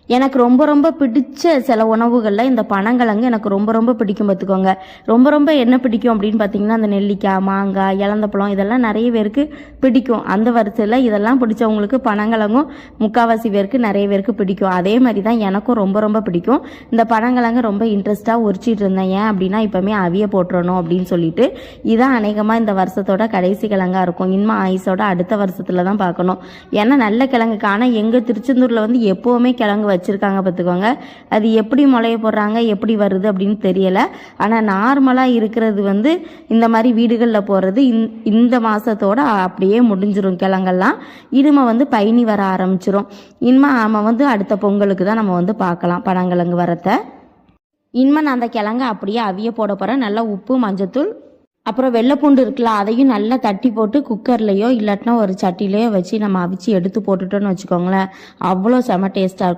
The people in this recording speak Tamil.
எனக்கு ரொம்ப ரொம்ப பிடிச்ச சில உணவுகளில் இந்த பனங்கிழங்கு எனக்கு ரொம்ப ரொம்ப பிடிக்கும் பார்த்துக்கோங்க. ரொம்ப ரொம்ப என்ன பிடிக்கும் அப்படின்னு பார்த்தீங்கன்னா, அந்த நெல்லிக்காய், மாங்காய், இலந்தப்பழம் இதெல்லாம் நிறைய பேருக்கு பிடிக்கும். அந்த வரிசையில் இதெல்லாம் பிடிச்சவங்களுக்கு பனங்கிழங்கும் முக்கால்வாசி பேருக்கு நிறைய பேருக்கு பிடிக்கும். அதே மாதிரி தான் எனக்கும் ரொம்ப ரொம்ப பிடிக்கும். இந்த பனங்கிழங்கு ரொம்ப இன்ட்ரெஸ்ட்டாக உரிச்சிட்டு இருந்தேன். ஏன் அப்படின்னா இப்போமே அவிய போட்டுறணும் அப்படின்னு சொல்லிட்டு. இதான் அநேகமாக இந்த வருஷத்தோட கடைசி கிழங்காக இருக்கும். இன்னும் ஆயுசோட அடுத்த வருஷத்தில் தான் பார்க்கணும். ஏன்னா நல்ல கிழங்குக்கு. ஆனால் எங்கள் திருச்செந்தூரில் வந்து எப்போவுமே கிழங்கு வச்சுருக்காங்க பார்த்துக்கோங்க. அது எப்படி முளைய போடுறாங்க, எப்படி வருது அப்படின்னு தெரியலை. ஆனால் நார்மலாக இருக்கிறது வந்து இந்த மாதிரி வீடுகளில் போடுறது இந்த மாதத்தோட அப்படியே முடிஞ்சிடும் கிழங்கெல்லாம். இனிமே வந்து பயணி வர ஆரம்பிச்சிரும். இனிமே நம்ம வந்து அடுத்த பொங்கலுக்கு தான் நம்ம வந்து பார்க்கலாம் பனங்கிழங்கு வரத்தை. இனிமே நான் அந்த கிழங்கு அப்படியே அவிய போட போகிறேன். நல்லா உப்பு, மஞ்சத்தூள், அப்புறம் வெள்ளைப்பூண்டு இருக்குல்ல, அதையும் நல்லா தட்டி போட்டு குக்கர்லேயோ இல்லாட்டினா ஒரு சட்டிலையோ வச்சு நம்ம அவிச்சு எடுத்து போட்டுட்டோன்னு வச்சுக்கோங்களேன், அவ்வளோ செம டேஸ்ட்டாக இருக்கும்.